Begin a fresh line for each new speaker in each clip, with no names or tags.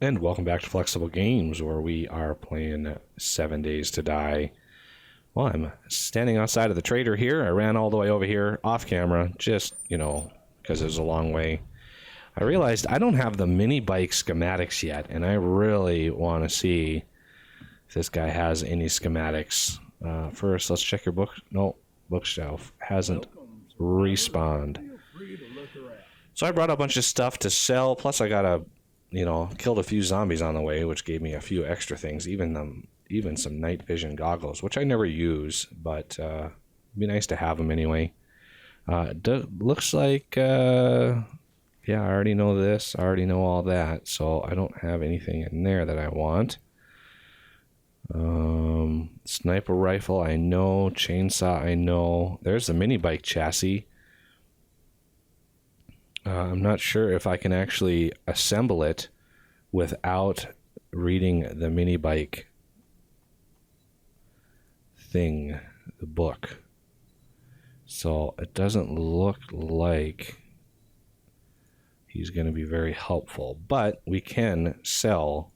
And welcome back to Flexible Games, where we are playing 7 Days to Die. Well, I'm standing outside of the trader here. I ran all the way over here off camera, just, because it was a long way. I realized I don't have the mini bike schematics yet, and I really want to see if this guy has any schematics. First, let's check your book. No, bookshelf hasn't respawned. So I brought a bunch of stuff to sell, plus I got killed a few zombies on the way, which gave me a few extra things, even some night vision goggles, which I never use, but it'd be nice to have them anyway. Looks like, yeah, I already know this, I already know all that, so I don't have anything in there that I want. Sniper rifle, I know. Chainsaw, I know. There's the mini bike chassis. I'm not sure if I can actually assemble it without reading the mini bike thing, the book. So it doesn't look like he's going to be very helpful, but we can sell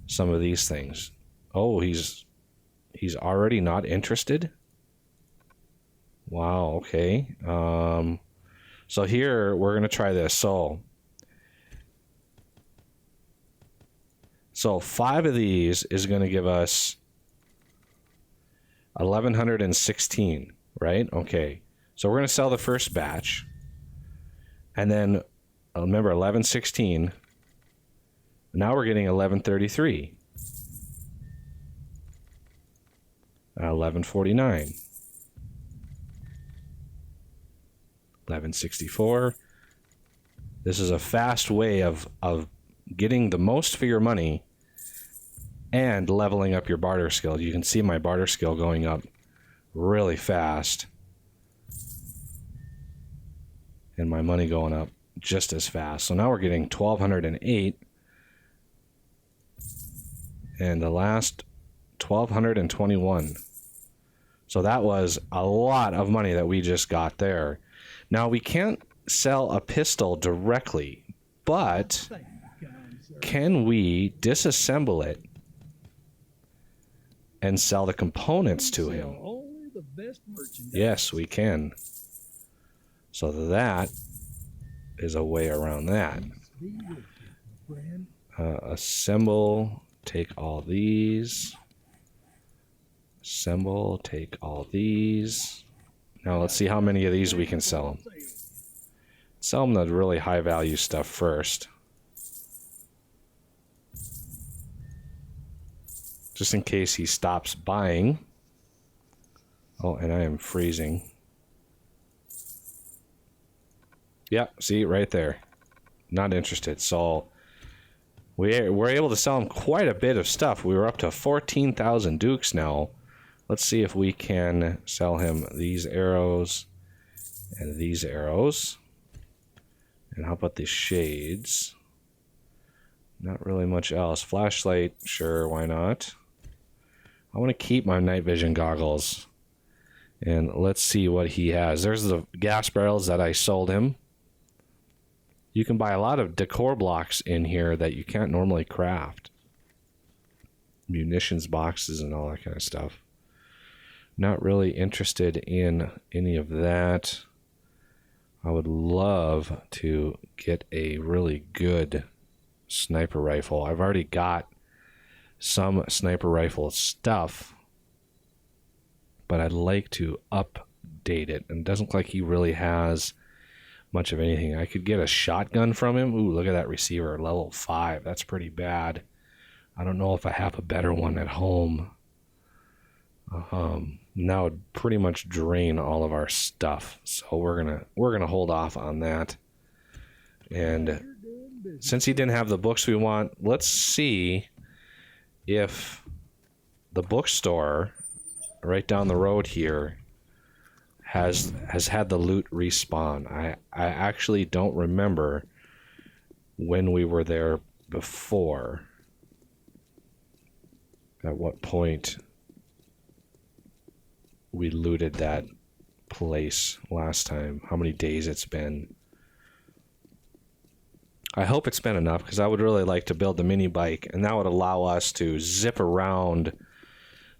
some of these things. Oh, he's already not interested? Wow, okay. So here, we're going to try this. So 5 of these is going to give us 1,116, right? Okay. So we're going to sell the first batch. And then, remember, 1116. Now we're getting 1133. 1149. 1164. This is a fast way of getting the most for your money and leveling up your barter skill. You can see my barter skill going up really fast, and my money going up just as fast. So now we're getting 1,208, and the last 1,221. So that was a lot of money that we just got there. Now, we can't sell a pistol directly, but can we disassemble it and sell the components to him? Yes, we can. So that is a way around that. Assemble, take all these. Assemble, take all these. Now let's see how many of these we can sell him. Sell him the really high value stuff first. Just in case he stops buying. Oh, and I am freezing. Yeah, see, right there. Not interested. So we're able to sell him quite a bit of stuff. We were up to 14,000 dukes now. Let's see if we can sell him these arrows and these arrows. And how about these shades? Not really much else. Flashlight, sure, why not? I want to keep my night vision goggles. And let's see what he has. There's the gas barrels that I sold him. You can buy a lot of decor blocks in here that you can't normally craft. Munitions boxes and all that kind of stuff. Not really interested in any of that. I would love to get a really good sniper rifle. I've already got some sniper rifle stuff, but I'd like to update it. And it doesn't look like he really has much of anything. I could get a shotgun from him. Ooh, look at that receiver, level 5. That's pretty bad. I don't know if I have a better one at home. Now would pretty much drain all of our stuff, so we're gonna hold off on that. And since he didn't have the books we want, let's see if the bookstore right down the road here has had the loot respawn. I actually don't remember when we were there before. At what point we looted that place last time. How many days it's been. I hope it's been enough, because I would really like to build the mini bike, and that would allow us to zip around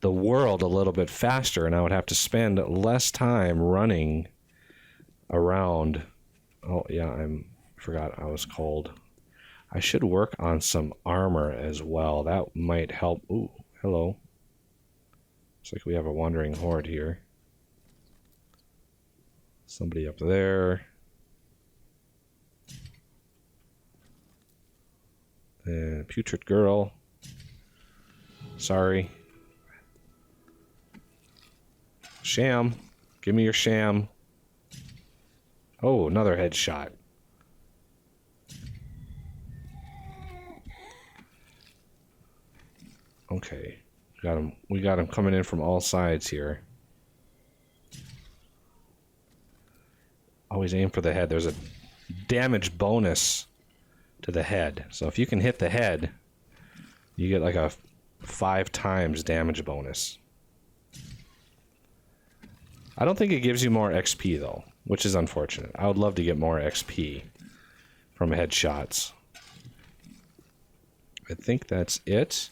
the world a little bit faster, and I would have to spend less time running around. Oh yeah, forgot I was cold. I should work on some armor as well. That might help. Ooh, hello. Looks like we have a wandering horde here. Somebody up there. And putrid girl. Sorry. Sham. Give me your sham. Oh, another headshot. Okay. We got him coming in from all sides here. Always aim for the head. There's a damage bonus to the head. So if you can hit the head, you get like a 5 times damage bonus. I don't think it gives you more XP though, which is unfortunate. I would love to get more XP from headshots. I think that's it.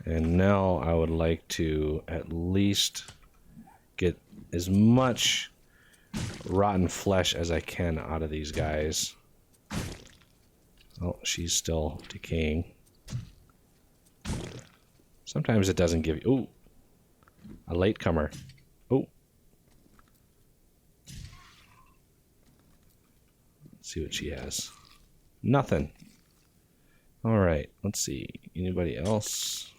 And now I would like to at least get as much rotten flesh as I can out of these guys. Oh, she's still decaying. Sometimes it doesn't give you... Ooh! A latecomer. Ooh! Let's see what she has. Nothing. Alright, let's see. Anybody else?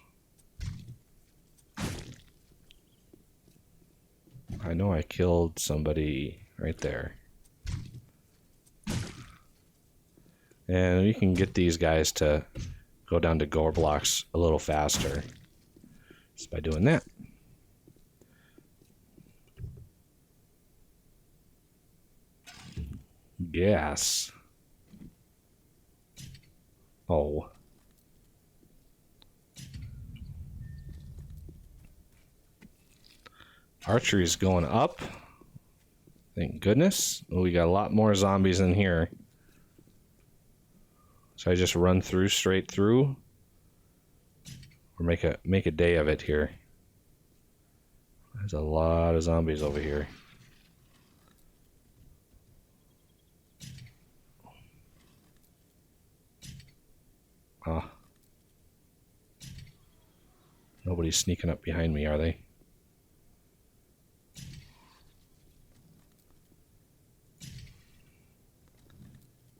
I know I killed somebody right there. And you can get these guys to go down to gore blocks a little faster just by doing that. Gas. Oh. Archery's going up. Thank goodness. Oh, we got a lot more zombies in here. So I just run through, straight through? Or make a day of it here. There's a lot of zombies over here. Ah. Nobody's sneaking up behind me, are they?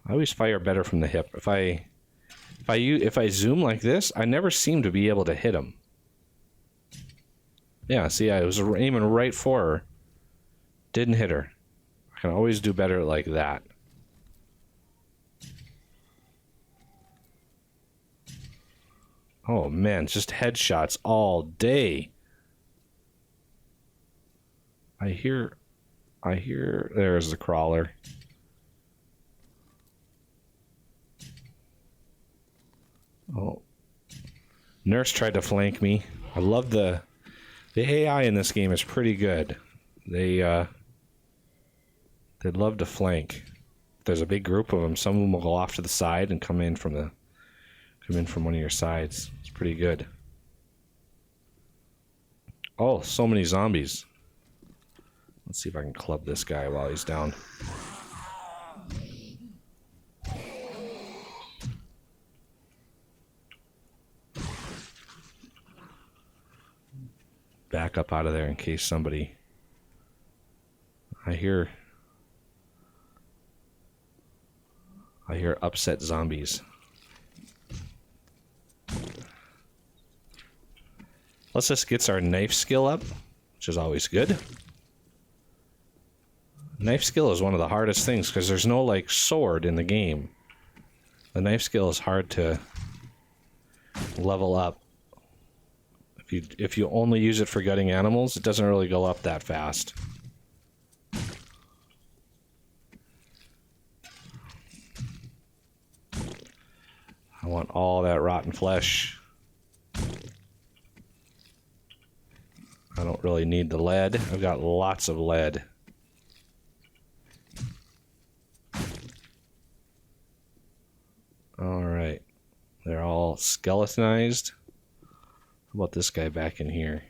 I always fire better from the hip. If I zoom like this, I never seem to be able to hit him. Yeah, see, I was aiming right for her. Didn't hit her. I can always do better like that. Oh man, just headshots all day. I hear, there's the crawler. Oh, nurse tried to flank me. I love the AI in this game is pretty good. They'd love to flank. If there's a big group of them, some of them will go off to the side and come in from one of your sides. It's pretty good. Oh, so many zombies. Let's see if I can club this guy while he's down. Back up out of there in case somebody... I hear upset zombies. Let's just get our knife skill up, which is always good. Knife skill is one of the hardest things because there's no like sword in the game. The knife skill is hard to level up. If you only use it for gutting animals, it doesn't really go up that fast. I want all that rotten flesh. I don't really need the lead. I've got lots of lead. They're all skeletonized. How about this guy back in here?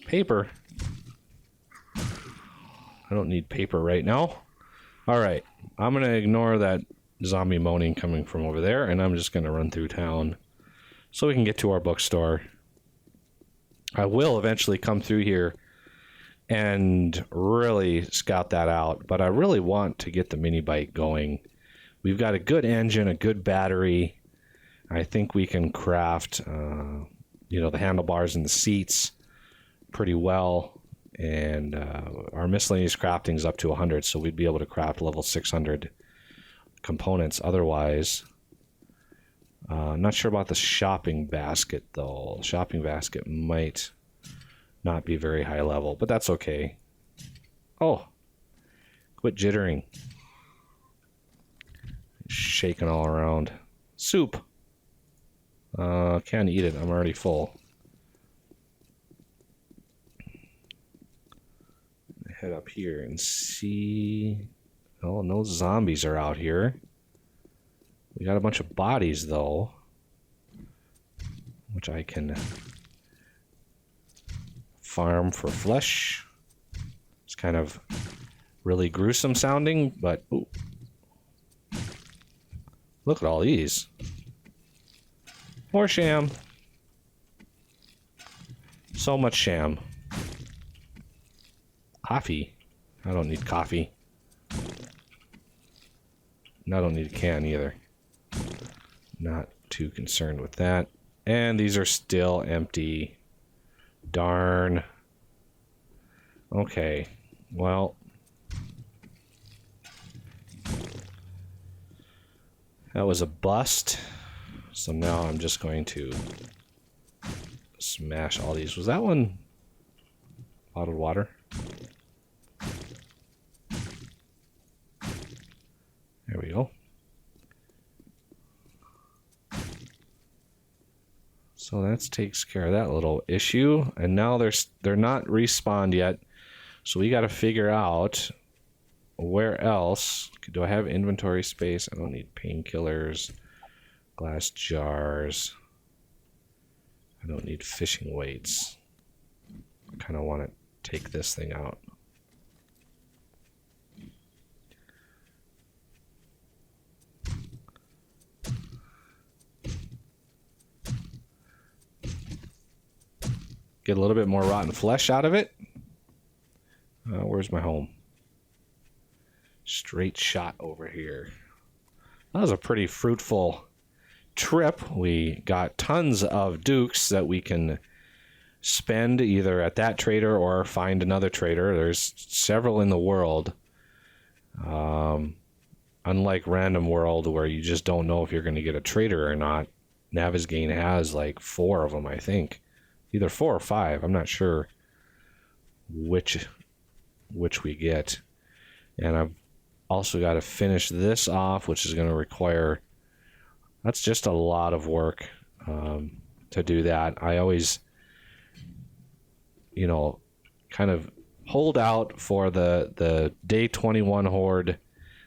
Paper. I don't need paper right now. All right, I'm going to ignore that zombie moaning coming from over there, and I'm just going to run through town so we can get to our bookstore. I will eventually come through here and really scout that out, but I really want to get the mini bike going. We've got a good engine, a good battery. I think we can craft, the handlebars and the seats pretty well. And our miscellaneous crafting is up to 100, so we'd be able to craft level 600 components otherwise. I'm not sure about the shopping basket, though. Shopping basket might not be very high level, but that's okay. Oh, quit jittering. Shaking all around. Soup. Can't eat it. I'm already full. Head up here and see. Oh, no zombies are out here. We got a bunch of bodies, though, which I can farm for flesh. It's kind of really gruesome sounding, but ooh. Look at all these. More sham. So much sham. Coffee. I don't need coffee. And I don't need a can either. Not too concerned with that. And these are still empty. Darn. Okay. Well. That was a bust. So now I'm just going to smash all these. Was that one bottled water? There we go. So that takes care of that little issue. And now they're not respawned yet. So we got to figure out where else. Do I have inventory space? I don't need painkillers. Glass jars. I don't need fishing weights. I kind of want to take this thing out. Get a little bit more rotten flesh out of it. Where's my home? Straight shot over here. That was a pretty fruitful trip. We got tons of dukes that we can spend either at that trader or find another trader. There's several in the world. Unlike Random World, where you just don't know if you're going to get a trader or not, Navezgane has like 4 of them, I think. Either 4 or 5. I'm not sure which we get. And I've also got to finish this off, which is going to require... That's just a lot of work to do that. I always, kind of hold out for the day 21 horde.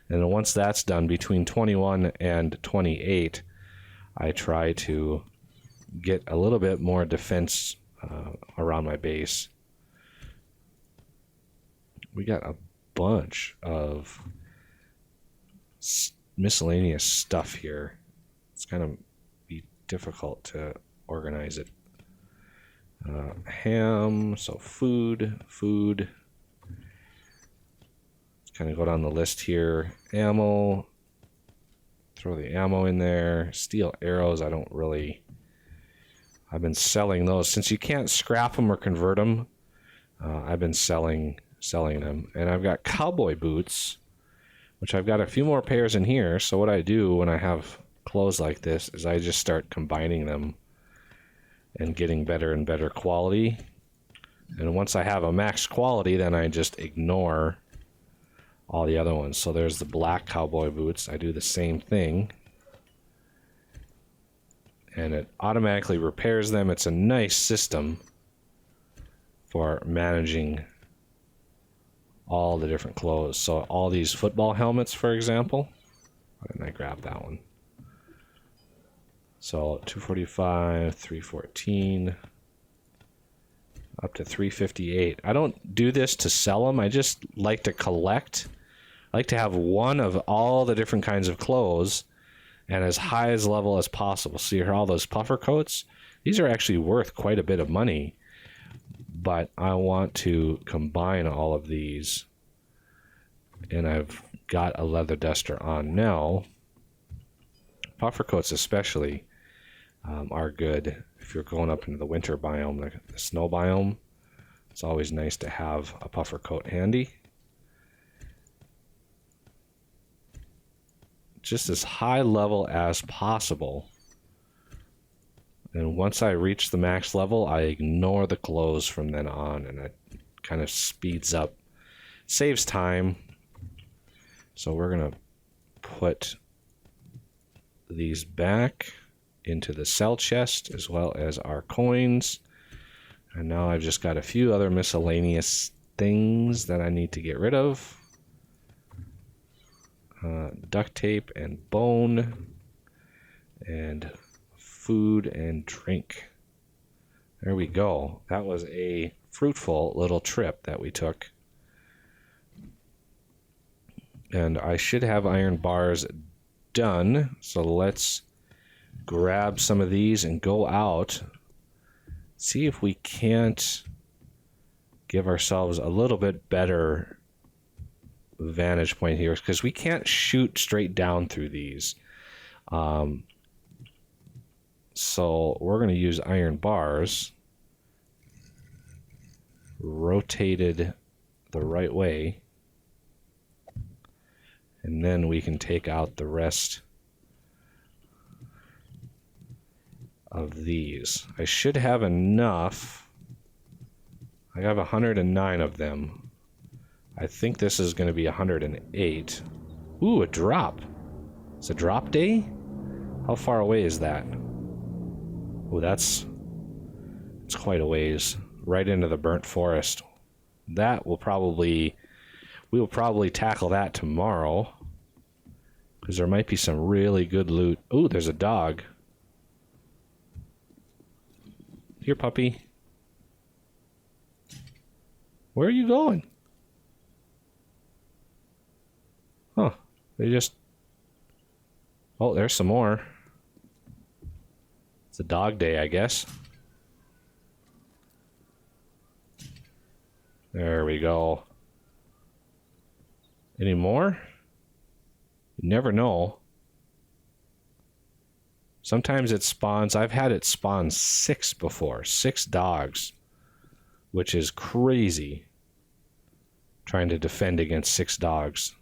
And then once that's done, between 21 and 28, I try to get a little bit more defense around my base. We got a bunch of miscellaneous stuff here. It's kind of be difficult to organize it. Ham, so food. Let's kind of go down the list here. Ammo. Throw the ammo in there. Steel arrows, I've been selling those. Since you can't scrap them or convert them, I've been selling them. And I've got cowboy boots, which I've got a few more pairs in here. So what I do when I have clothes like this is I just start combining them and getting better and better quality. And once I have a max quality, then I just ignore all the other ones. So there's the black cowboy boots. I do the same thing. And it automatically repairs them. It's a nice system for managing all the different clothes. So all these football helmets, for example. Why didn't I grab that one? So 245, 314, up to 358. I don't do this to sell them. I just like to collect. I like to have one of all the different kinds of clothes and as high as level as possible. See here, all those puffer coats? These are actually worth quite a bit of money, but I want to combine all of these, and I've got a leather duster on now. Puffer coats especially are good if you're going up into the winter biome, the snow biome. It's always nice to have a puffer coat handy. Just as high level as possible. And once I reach the max level, I ignore the clothes from then on, and it kind of speeds up, saves time. So we're going to put these back into the sell chest as well as our coins. And now I've just got a few other miscellaneous things that I need to get rid of. Duct tape and bone and food and drink. There we go. That was a fruitful little trip that we took. And I should have iron bars done. So let's grab some of these and go out. See if we can't give ourselves a little bit better vantage point here, because we can't shoot straight down through these. So we're going to use iron bars rotated the right way, and then we can take out the rest of these. I should have enough. I have 109 of them. I think this is going to be 108. Ooh, a drop. It's a drop day? How far away is that? Oh, it's quite a ways. Right into the burnt forest. That will probably... We will probably tackle that tomorrow, because there might be some really good loot. Ooh, there's a dog. Here, puppy. Where are you going? Huh. They just... Oh, there's some more. It's a dog day, I guess. There we go. Any more? You never know. Sometimes it spawns... I've had it spawn 6 before. 6 dogs. Which is crazy. Trying to defend against 6 dogs.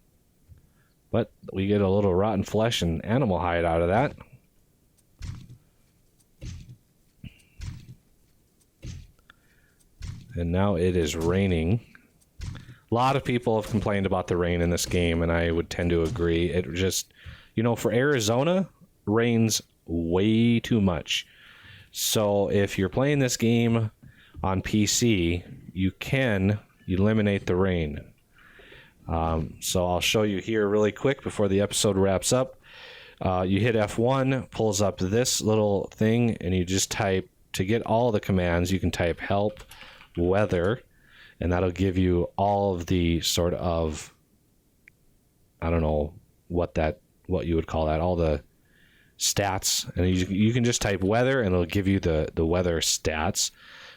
But we get a little rotten flesh and animal hide out of that. And now it is raining. A lot of people have complained about the rain in this game, and I would tend to agree. It just, for Arizona, rains way too much. So if you're playing this game on PC, you can eliminate the rain. So I'll show you here really quick before the episode wraps up. You hit F1, pulls up this little thing, and you just type, to get all the commands, you can type help, weather, and that'll give you all of the sort of, I don't know what you would call that, all the stats. And you can just type weather, and it'll give you the weather stats.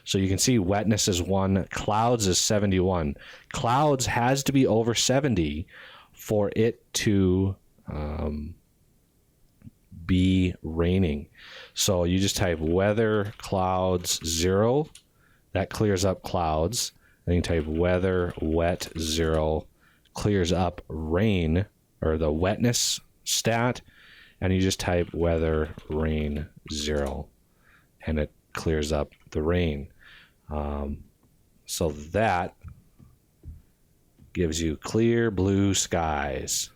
So you can see wetness is 1, clouds is 71. Clouds has to be over 70 for it to be raining. So you just type weather, clouds, 0. That clears up clouds. Then you type weather, wet, 0. Clears up rain, or the wetness stat. And you just type weather, rain, 0. And it clears up the rain. So that gives you clear blue skies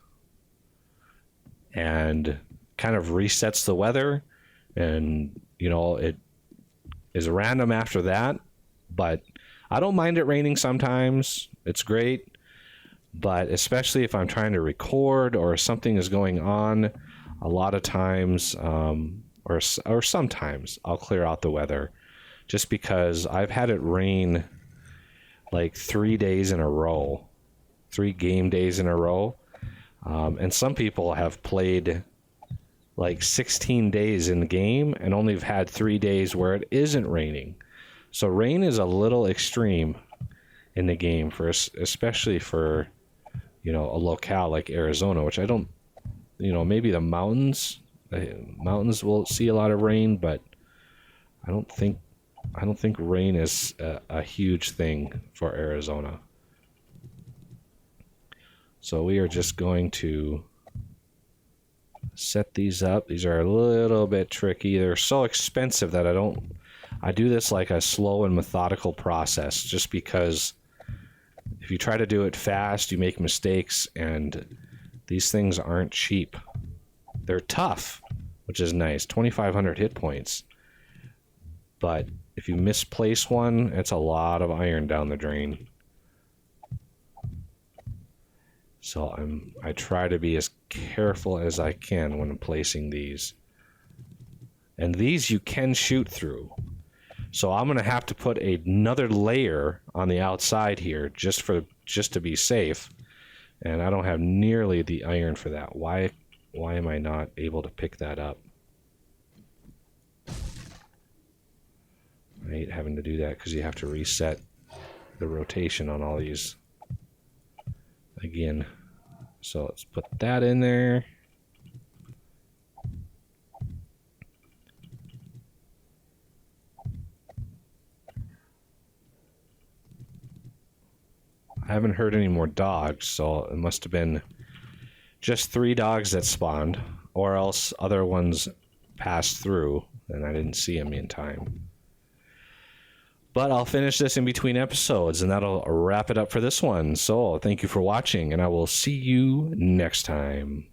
and kind of resets the weather, and it is random after that, but I don't mind it raining sometimes. It's great, but especially if I'm trying to record or something is going on, a lot of times or sometimes I'll clear out the weather, just because I've had it rain like 3 days in a row, 3 game days in a row. And some people have played like 16 days in the game and only have had 3 days where it isn't raining. So rain is a little extreme in the game, for especially for, a locale like Arizona, which I don't, maybe the mountains will see a lot of rain, but I don't think rain is a huge thing for Arizona. So we are just going to set these up. These are a little bit tricky. They're so expensive that I do this like a slow and methodical process, just because if you try to do it fast, you make mistakes, and these things aren't cheap. They're tough, which is nice. 2,500 hit points. But if you misplace one, it's a lot of iron down the drain. So I try to be as careful as I can when I'm placing these. And these you can shoot through. So I'm going to have to put another layer on the outside here just to be safe. And I don't have nearly the iron for that. Why am I not able to pick that up? I hate having to do that because you have to reset the rotation on all these again. So let's put that in there. I haven't heard any more dogs, so it must have been just 3 dogs that spawned, or else other ones passed through and I didn't see them in time. But I'll finish this in between episodes, and that'll wrap it up for this one. So thank you for watching, and I will see you next time.